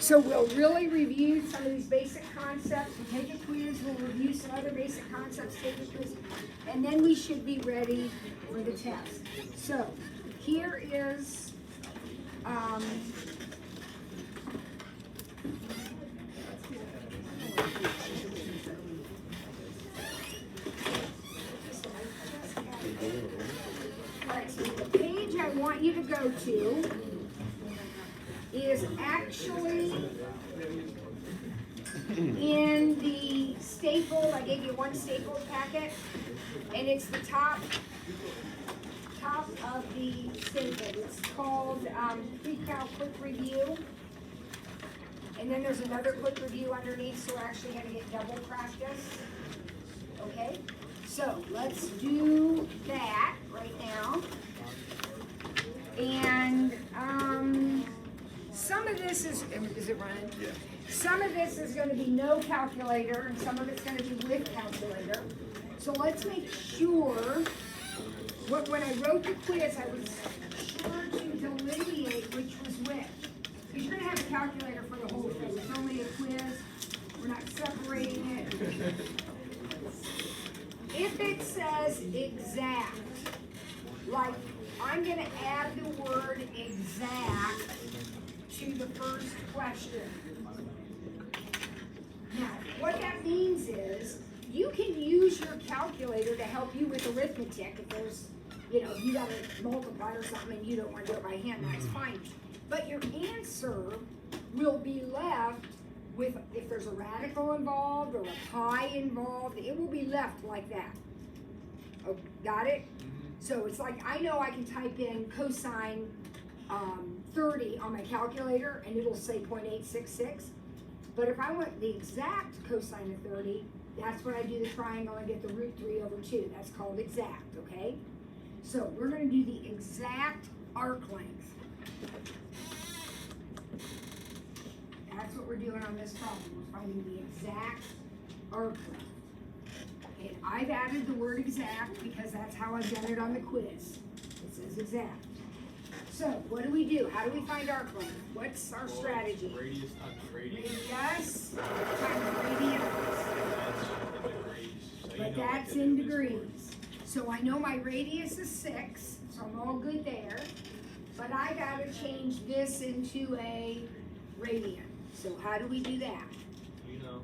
So we'll really review some of these basic concepts, we'll take a quiz, we'll review some other basic concepts, take a quiz, and then we should be ready for the test. So here is, alright, so the page I want you to go to is actually in the staple. I gave you one staple packet, and it's the top of the staple. It's called Precal Quick Review. And then there's another quick review underneath, so we're actually going to get double practice. Okay? So let's do that right now. And some of this is it running? Yeah. Some of this is going to be no calculator, and some of it's going to be with calculator. So let's make sure, when I wrote the quiz, I was sure to delineate which was which. Because you're going to have a calculator for the whole thing. It's only a quiz. We're not separating it. If it says exact, like I'm going to add the word exact to the first question. Now, what that means is you can use your calculator to help you with arithmetic. If there's, you got to multiply or something and you don't want to do it by hand, that's fine. But your answer will be left with, if there's a radical involved or a pi involved, it will be left like that. Oh, got it? So it's like, I know I can type in cosine 30 on my calculator and it'll say 0.866. But if I want the exact cosine of 30, that's when I do the triangle and get the root 3 over 2. That's called exact, okay? So we're going to do the exact arc length. That's what we're doing on this problem. We're finding the exact arc length. And I've added the word exact because that's how I've done it on the quiz. It says exact. So what do? How do we find arc length? What's our strategy? Radius times radius. Radius times radius. But that's in degrees. So I know my radius is 6, so I'm all good there. But I gotta change this into a radian. So how do we do that? You know.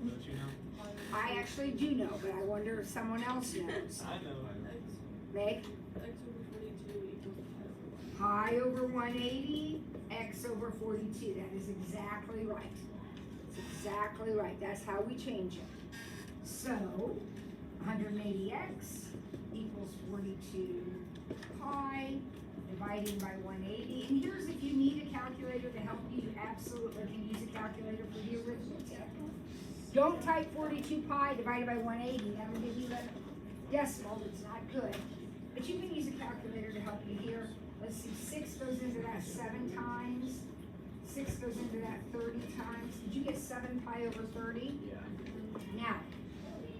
Don't you know? I actually do know, but I wonder if someone else knows. I know. Meg? Pi over 180, x over 42. That is exactly right. That's exactly right. That's how we change it. So 180x equals 42 pi dividing by 180. And here's, if you need a calculator to help you, you absolutely can use a calculator for the arithmetic. Don't type 42 pi divided by 180. That will give you a decimal. It's not good. But you can use a calculator to help you here. Let's see, 6 goes into that 7 times. 6 goes into that 30 times. Did you get 7 pi over 30? Yeah. Now,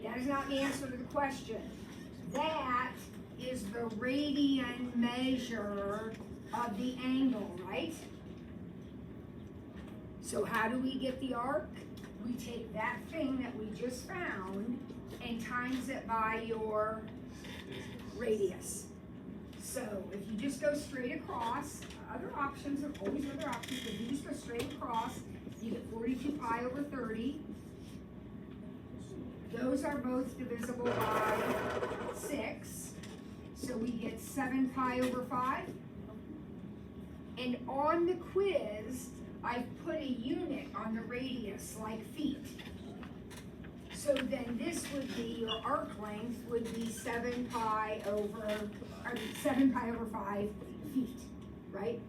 that is not the answer to the question. That is the radian measure of the angle, right? So how do we get the arc? We take that thing that we just found and times it by your radius. So if you just go straight across, other options, there are always other options, but if you just go straight across, you get 42 pi over 30. Those are both divisible by 6. So we get 7 pi over 5. And on the quiz, I've put a unit on the radius, like feet. So then this would be, your arc length would be 7 pi over 5 feet, right?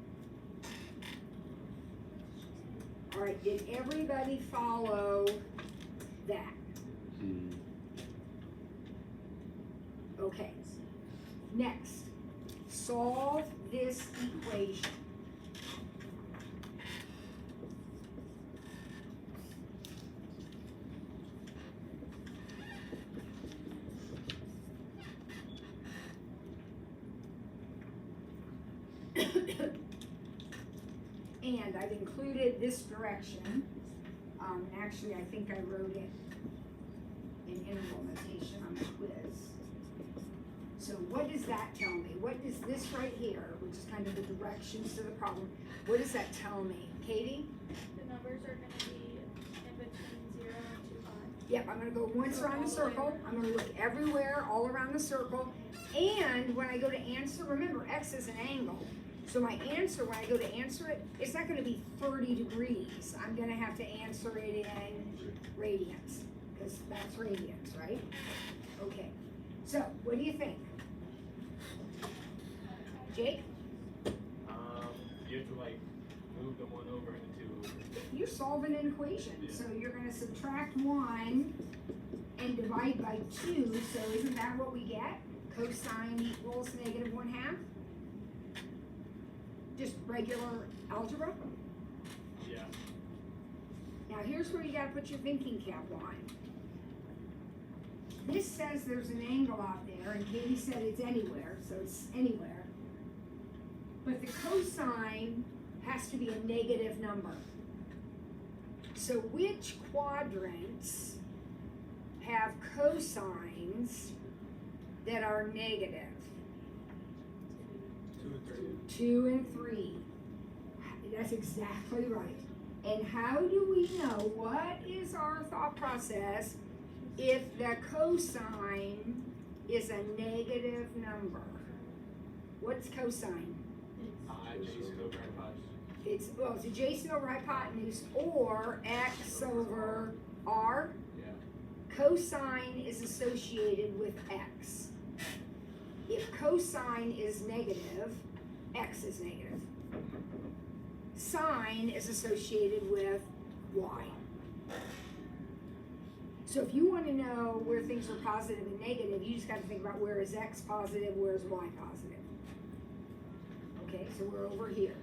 All right, did everybody follow that? Okay, next, solve this equation. And I've included this direction. Actually, I think I wrote it in interval notation on the quiz. So what does that tell me? What does this right here, which is kind of the directions to the problem, what does that tell me? Katie? The numbers are gonna be in between 0 and 2, 5. Yep, I'm gonna go once around the circle. I'm gonna look everywhere, all around the circle. And when I go to answer, remember, X is an angle. So my answer, when I go to answer it, it's not gonna be 30 degrees. I'm gonna have to answer it in radians, because that's radians, right? Okay, so what do you think? Jake? You have to like move the 1 over and the 2 over. You're solving an equation, so you're gonna subtract 1 and divide by 2, so isn't that what we get? Cosine equals negative 1/2? Just regular algebra? Yeah. Now here's where you gotta put your thinking cap on. This says there's an angle out there, and Katie said it's anywhere, so it's anywhere. But the cosine has to be a negative number. So which quadrants have cosines that are negative? 2 and 3. 2 and 3. That's exactly right. And how do we know, what is our thought process if the cosine is a negative number? What's cosine? Adjacent over hypotenuse. It's adjacent over hypotenuse or x over r. Yeah. Cosine is associated with x. If cosine is negative, x is negative. Sine is associated with y. So if you want to know where things are positive and negative, you just got to think about where is x positive, where is y positive. Okay, so we're over here.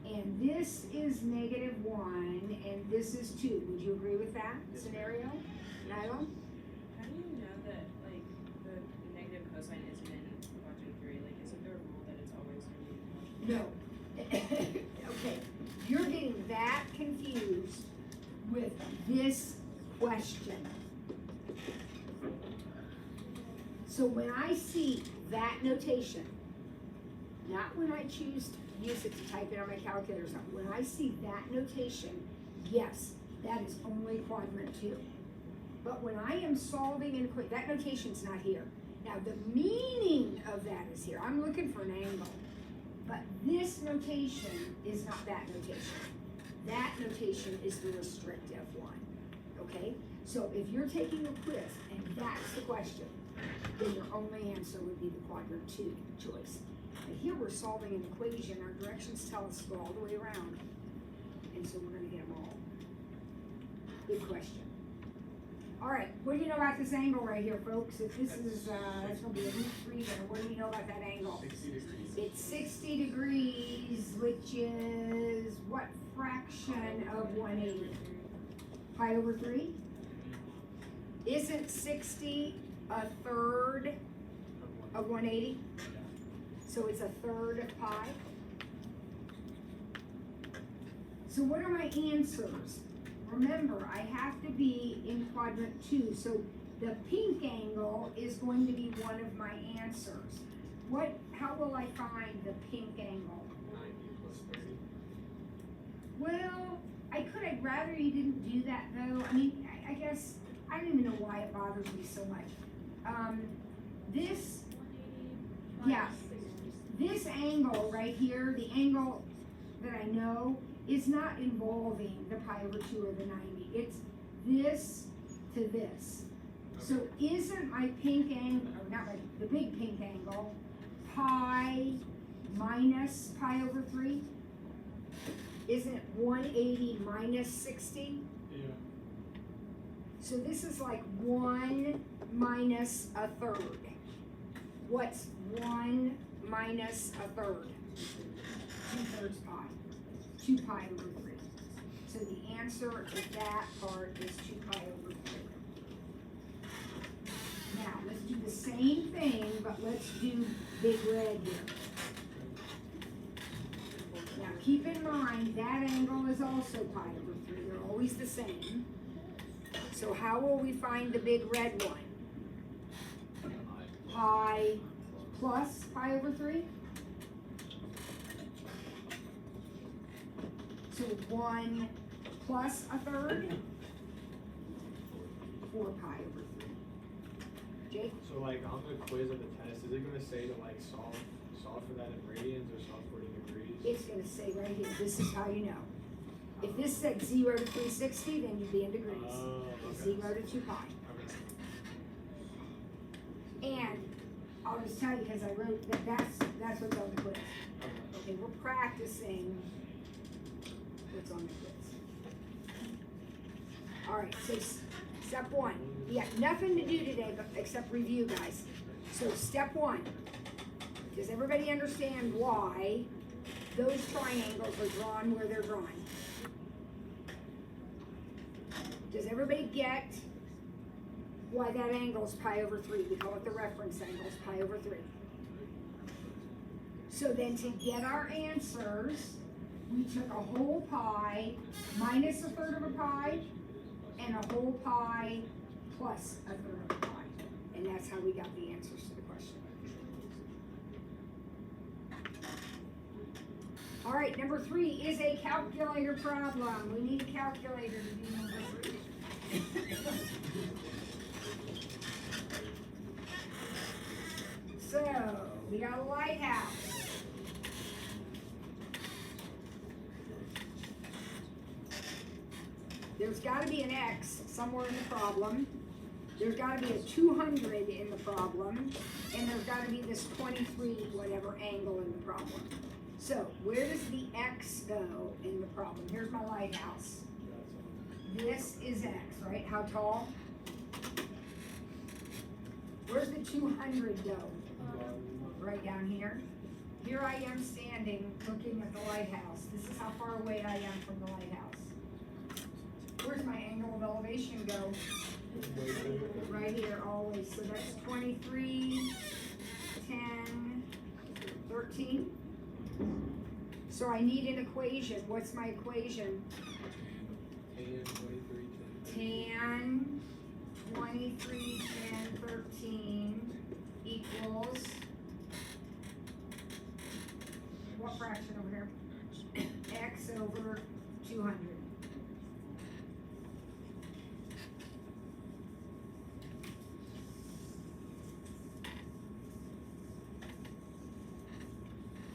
And this is negative 1, and this is 2. Would you agree with that scenario, Nyla? How do you know that, like, the negative cosine isn't in quadrant 3? Like, isn't there a rule that it's always going to be in quadrant? No. Okay, you're getting that confused with this question. So when I see that notation, not when I choose to use it to type it on my calculator or something, when I see that notation, yes, that is only quadrant 2. But when I am solving an equation, that notation's not here. Now the meaning of that is here. I'm looking for an angle. But this notation is not that notation. That notation is the restrictive one, okay? So if you're taking a quiz and that's the question, then your only answer would be the quadrant 2 choice. But here we're solving an equation, our directions tell us to go all the way around. And so we're gonna get them all. Good question. All right, what do you know about this angle right here, folks? If this is, it's gonna be a root 3 there, what do you know about that angle? 60 degrees. It's 60 degrees, which is what fraction of 180? Pi over 3? Isn't 60 a third of 180? So it's a third of pi. So what are my answers? Remember, I have to be in quadrant 2, so the pink angle is going to be one of my answers. How will I find the pink angle? 90 plus 30. Well, I'd rather you didn't do that though. I mean, I guess, I don't even know why it bothers me so much. This, 180 yeah, this angle right here, the angle that I know, is not involving the pi over 2 or the 90. It's this to this. So isn't my pink angle, or not the big pink angle, pi minus pi over 3? Isn't it 180 minus 60? Yeah. So this is like 1 minus a third. What's 1 minus a third? 2/3 pi. 2 pi over 3. So the answer to that part is 2 pi over 3. Now, let's do the same thing, but let's do big red here. keep in mind that angle is also pi over 3. They're always the same. So how will we find the big red one? Pi plus pi over 3? So 1 plus a third? 4 pi over 3. Jake? So like on the quiz of the test, is it gonna say to like solve for that in radians or solve for it in degrees? It's gonna say right here, this is how you know. If this said 0 to 360, then you'd be in degrees. Oh, okay. 0 to 2 pi. Okay. And I'll just tell you, because I wrote that that's what's on the quiz. Okay, we're practicing what's on the quiz. All right, so step 1. You got nothing to do today except review, guys. So step 1. Does everybody understand why those triangles are drawn where they're drawn? Does everybody get why that angle is pi over 3? We call it the reference angle, is pi over 3. So then to get our answers, we took a whole pi minus a third of a pi and a whole pi plus a third of a pi. And that's how we got the answers to the question. All right, number 3 is a calculator problem. We need a calculator to do number 3. So, we got a lighthouse. There's got to be an X somewhere in the problem. There's got to be a 200 in the problem. And there's got to be this 23 whatever angle in the problem. So, where does the X go in the problem? Here's my lighthouse. This is X, right? How tall? Where's the 200 go? Right down here. Here I am standing looking at the lighthouse. This is how far away I am from the lighthouse. Where's my angle of elevation go? Right here always. So that's 23, 10, 13. So I need an equation. What's my equation? Tan 23, 10, 13 equals what fraction over here? X over 200.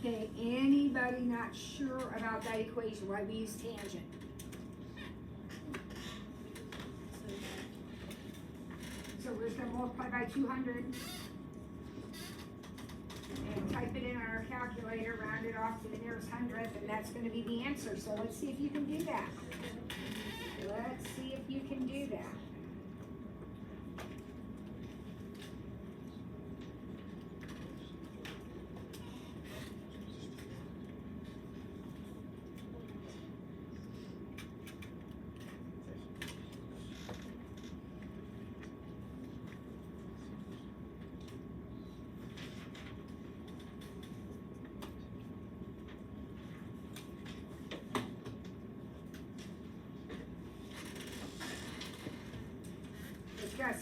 Okay, anybody not sure about that equation? Why we use tangent? So we're just gonna multiply by 200 and type it in our calculator, round it off to the nearest hundredth, and that's gonna be the answer. So let's see if you can do that. Let's see if you can do that.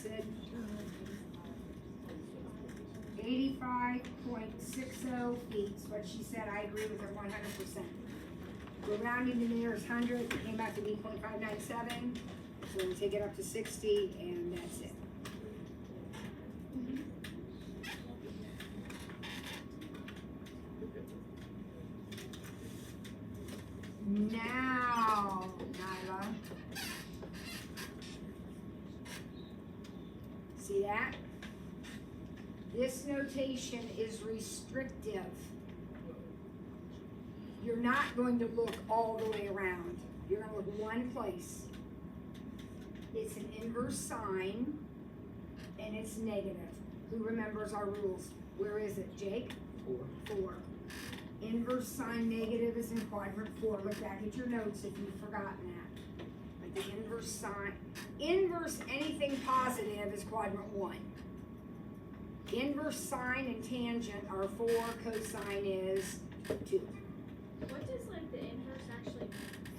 Sid. 85.60 feet is what she said. I agree with her 100%. We're rounding to the nearest hundred. It came out to be 0.597. So we're going to take it up to 60, and that's it. Now, Nyla. See that? This notation is restrictive. You're not going to look all the way around. You're going to look one place. It's an inverse sign, and it's negative. Who remembers our rules? Where is it, Jake? 4. Inverse sign negative is in quadrant 4. Look back at your notes if you've forgotten that. Like the inverse sign. Inverse anything positive is quadrant 1. Inverse sine and tangent are 4. Cosine is 2. What does like the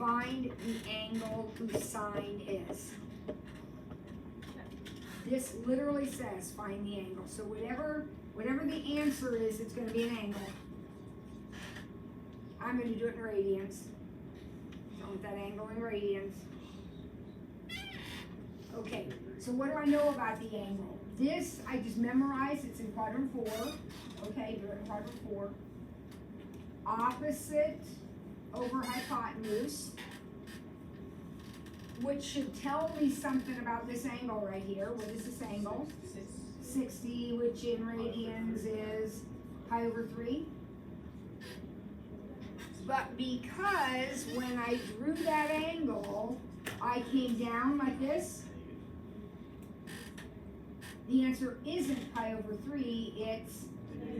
find the angle whose sine is. This literally says find the angle. So whatever the answer is, it's gonna be an angle. I'm gonna do it in radians. So I want that angle in radians. Okay, so what do I know about the angle? This, I just memorized, it's in quadrant 4. Okay, do it in quadrant 4. Opposite over hypotenuse, which should tell me something about this angle right here. What is this angle? 60, which in radians is pi over 3. But because when I drew that angle, I came down like this, the answer isn't pi over 3, it's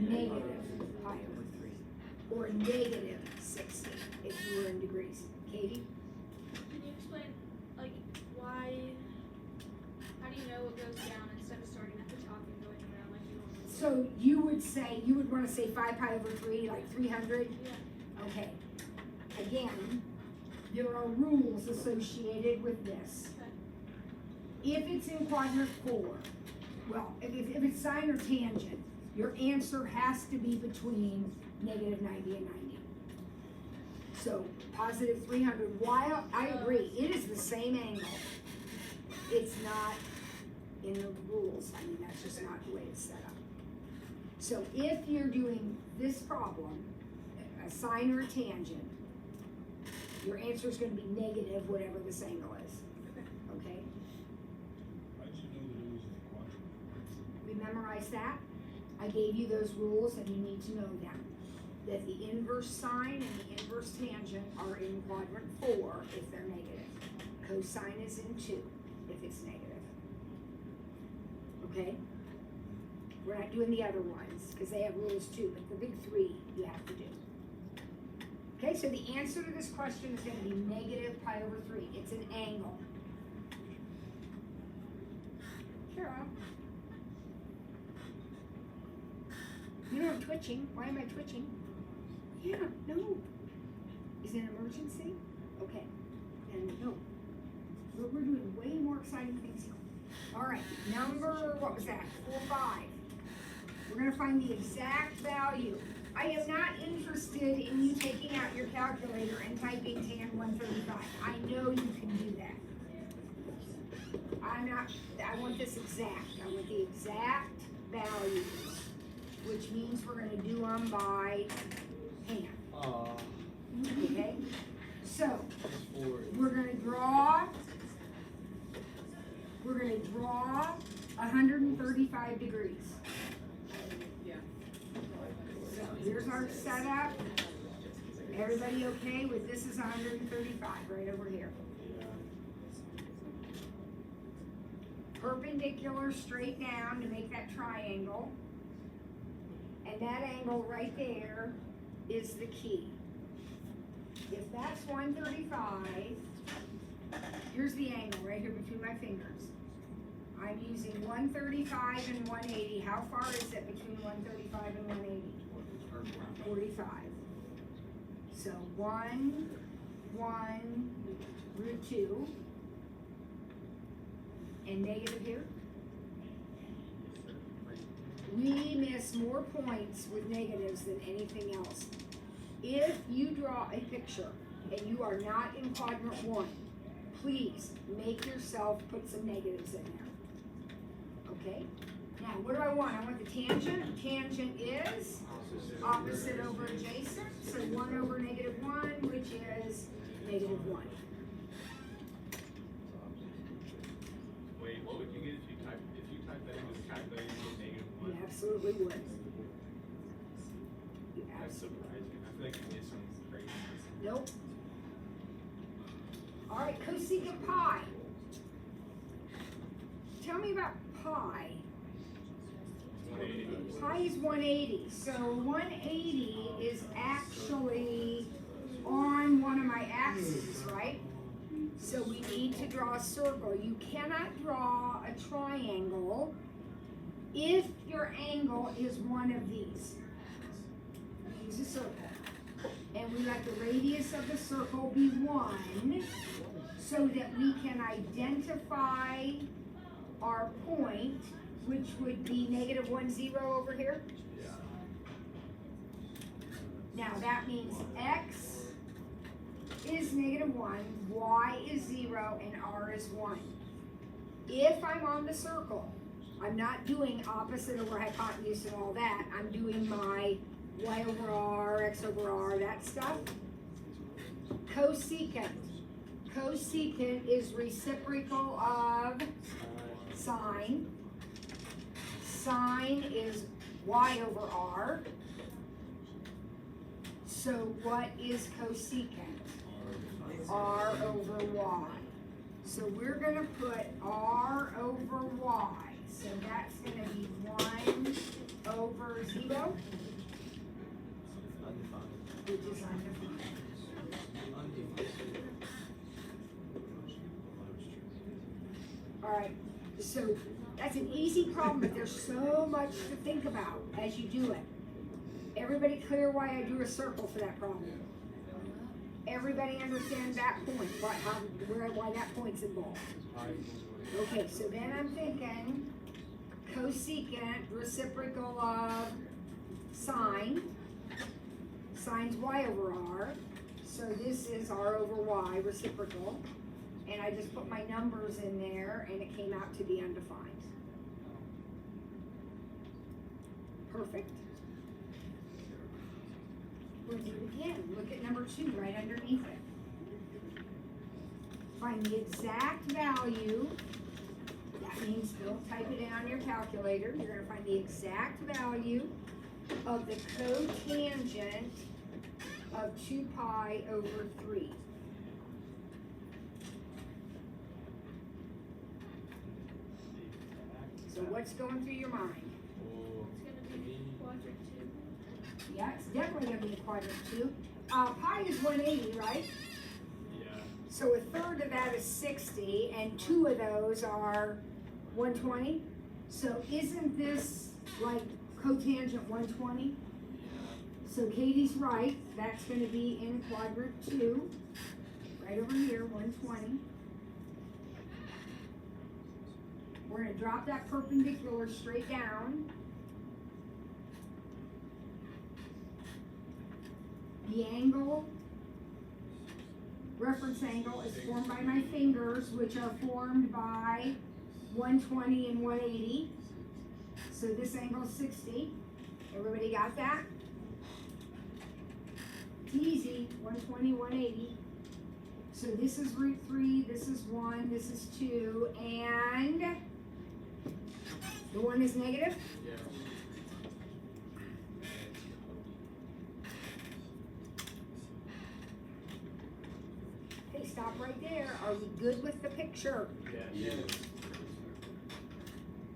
negative pi over 3. Or negative 60, if you were in degrees. Katie? Can you explain, like, why, how do you know it goes down instead of starting at the top and going around like you normally do? So you would want to say 5 pi over 3, like 300? Yeah. Okay. Again, there are rules associated with this. Okay. If it's in quadrant 4, well, if it's sine or tangent, your answer has to be between negative 90 and 90. So positive 300, while I agree, it is the same angle, it's not in the rules. I mean, that's just not the way it's set up. So if you're doing this problem, a sine or a tangent, your answer is going to be negative whatever this angle is. Okay? How'd you know that it was in quadrant? We memorized that. I gave you those rules and you need to know them. That the inverse sine and the inverse tangent are in quadrant 4 if they're negative. Cosine is in 2 if it's negative. Okay? We're not doing the other ones because they have rules too, but the big 3 you have to do. Okay, so the answer to this question is going to be negative pi over 3. It's an angle. Carol? You know I'm twitching. Why am I twitching? Yeah, no. Is it an emergency? Okay. And no. We're doing way more exciting things here. All right, number, what was that? 4, 5. We're going to find the exact value. I am not interested in you taking out your calculator and typing tan 135. I know you can do that. I want this exact. I want the exact values, which means we're gonna do them by hand. Okay? So, we're gonna draw 135 degrees. So here's our setup. Everybody okay with this is 135 right over here. Perpendicular straight down to make that triangle. And that angle right there is the key. If that's 135, here's the angle right here between my fingers. I'm using 135 and 180. How far is it between 135 and 180? 45. So 1, root 2, and negative here. We miss more points with negatives than anything else. If you draw a picture and you are not in quadrant 1, please make yourself put some negatives in there. Okay? Now, what do I want? I want the tangent. Tangent is opposite over adjacent. So 1 over negative 1, which is negative 1. Wait, what would you get if you type that into the calculator and negative 1? You absolutely would. You That's absolutely. surprising. I feel like you did something crazy. Nope. All right, cosecant pi. Tell me about pi. 180. Pi is 180. So 180 is actually on one of my axes, right? So we need to draw a circle. You cannot draw a triangle if your angle is one of these. Use a circle. And we let the radius of the circle be 1 so that we can identify our point, which would be negative 1, 0 over here. Now that means x is negative 1, y is 0, and r is 1. If I'm on the circle, I'm not doing opposite over hypotenuse and all that. I'm doing my y over r, x over r, that stuff. Cosecant. Cosecant is reciprocal of sine. Sine is y over r. So what is cosecant? R over y. So we're gonna put r over y. So that's gonna be 1 over 0, which is undefined. All right, so that's an easy problem, but there's so much to think about as you do it. Everybody clear why I drew a circle for that problem? Everybody understand that point, why that point's involved? Okay, so then I'm thinking cosecant reciprocal of sine. Sine's y over r. So this is r over y reciprocal. And I just put my numbers in there and it came out to be undefined. Perfect. We'll do it again. Look at number 2 right underneath it. Find the exact value. That means don't type it in on your calculator. You're going to find the exact value of the cotangent of 2 pi over 3. So what's going through your mind? It's gonna be quadrant 2. Yeah, it's definitely going to be a quadrant 2. Pi is 180, right? Yeah. So a third of that is 60, and 2 of those are 120. So isn't this like cotangent 120? So Katie's right. That's going to be in quadrant 2, right over here, 120. We're going to drop that perpendicular straight down. The angle, reference angle, is formed by my fingers, which are formed by 120 and 180. So this angle is 60. Everybody got that? It's easy, 120, 180. So this is root 3, this is 1, this is 2, and the 1 is negative? Yeah. Okay, stop right there. Are we good with the picture? Yeah.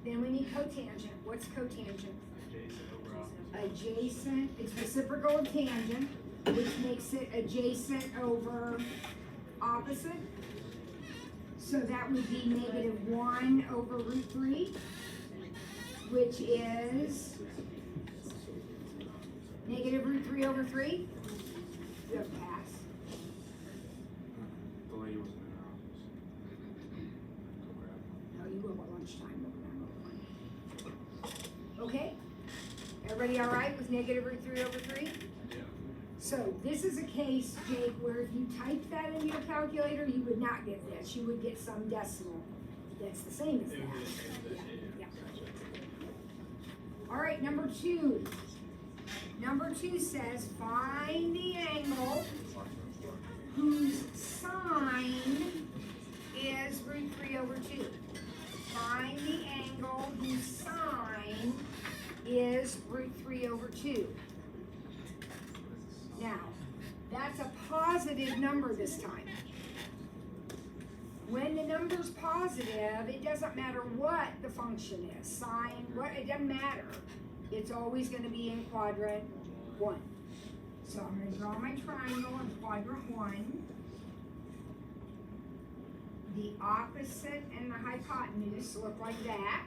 Then we need cotangent. What's cotangent? Adjacent over opposite. Adjacent, it's reciprocal of tangent, which makes it adjacent over opposite. So that would be negative 1 over root 3, which is negative root 3 over 3. You have to pass. The lady wasn't in her office. No, you will at lunchtime. Okay? Everybody all right with negative root 3 over 3? Yeah. So this is a case, Jake, where if you typed that in your calculator, you would not get this. You would get some decimal that's the same as It would be the that. same as this, Yeah. yeah. All right, number 2. Number 2 says find the angle whose sine is root 3 over 2. Find the angle whose sine is root 3 over 2. Now, that's a positive number this time. When the number's positive, it doesn't matter what the function is, sine, what, it doesn't matter. It's always going to be in quadrant 1. So I'm going to draw my triangle in quadrant 1. The opposite and the hypotenuse look like that.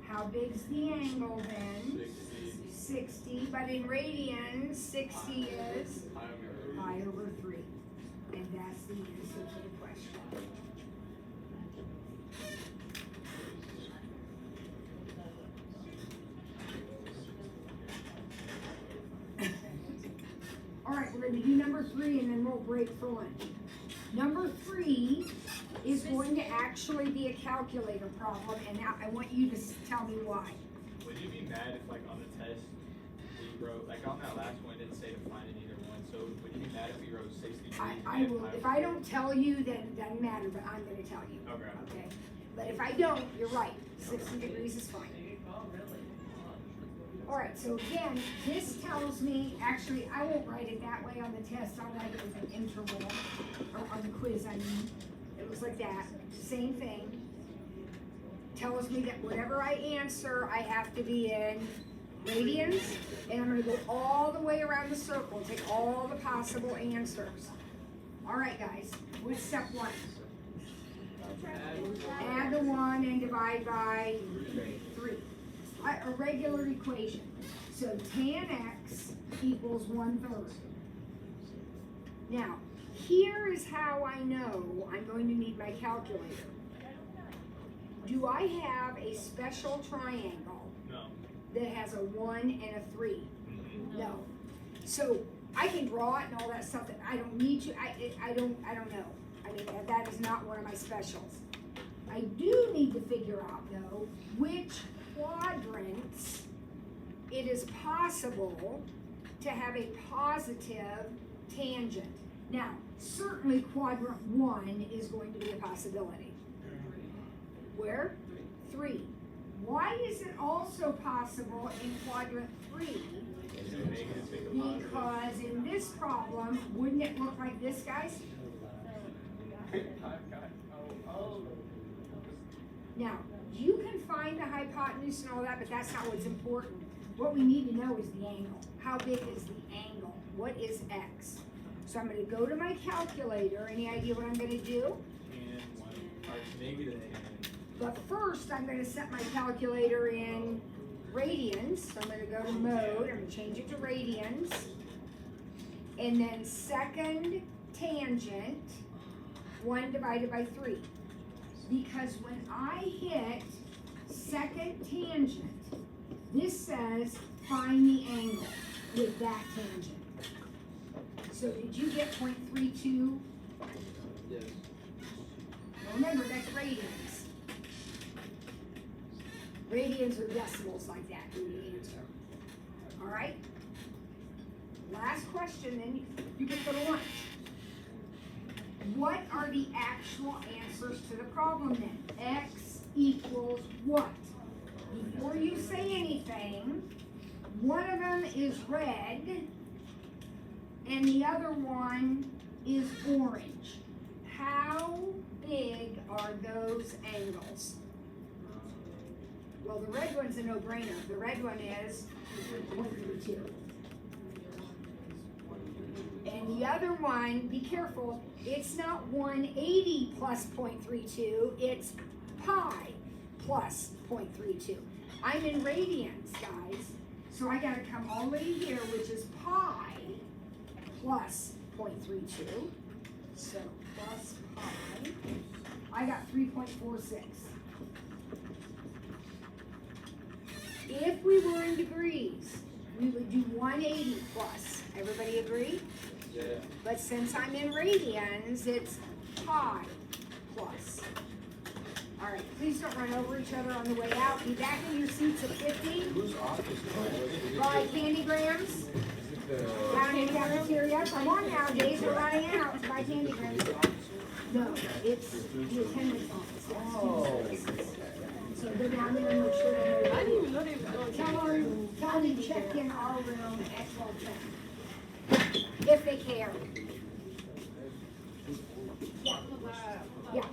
How big's the angle then? 60. but in radians, 60 is pi over 3. And that's the answer to the question. All right, we're going to do number 3 and then we'll break for lunch. Number 3 is going to actually be a calculator problem, and now I want you to tell me why. Would you be mad if, like, on the test, we wrote, like, on that last one, it didn't say to find in either one, so would you be mad if we wrote 60 degrees? I will, if I don't tell you, then it doesn't matter, but I'm gonna tell you. Okay? But if I don't, you're right, 60 degrees is fine. All right, so again, this tells me, actually, I won't write it that way on the test, I'll write it with an interval, or on the quiz, I mean. It was like that, same thing. Tells me that whatever I answer, I have to be in radians, and I'm gonna go all the way around the circle, take all the possible answers. All right, guys, what's step 1? Add the 1 and divide by 3. A regular equation. So tan x equals 1/3. Now, here is how I know I'm going to need my calculator. Do I have a special triangle No. that has a 1 and a 3? No. So I can draw it and all that stuff that I don't need to. I don't know. I mean, that is not one of my specials. I do need to figure out though which quadrants it is possible to have a positive tangent. Now, certainly quadrant 1 is going to be a possibility. Where? 3. Why is it also possible in quadrant 3? Because in this problem, wouldn't it look like this, guys? Now, you can find the hypotenuse and all that, but that's not what's important. What we need to know is the angle. How big is the angle? What is x? So I'm going to go to my calculator. Any idea what I'm going to do? And 1, or maybe the tan. But first, I'm going to set my calculator in radians. So I'm going to go to mode. I'm going to change it to radians. And then second tangent, 1 divided by 3. Because when I hit second tangent, this says find the angle with that tangent. So did you get 0.32? Yes. Remember, that's radians. Radians are decimals like that in the answer. All right? Last question, then you can go to lunch. What are the actual answers to the problem then? X equals what? Before you say anything, one of them is red and the other one is orange. How big are those angles? Well, the red one's a no-brainer. The red one is 132. And the other one, be careful, it's not 180 plus 0.32, it's pi plus 0.32. I'm in radians, guys, so I gotta come all the way here, which is pi plus 0.32. So plus pi, I got 3.46. If we were in degrees, we would do 180 plus. Everybody agree? Yeah. But since I'm in radians, it's pi plus. All right, please don't run over each other on the way out. Be back in your seats at 50. Whose office is Buy candy grams down in the cafeteria. Come on now, days are running out. Buy candy grams. No, it's the attendance office. Yes. So go down there and make sure they know. I didn't even know they were going to. Tell them to check in our room at 12:10. If they care. Yeah. Yeah.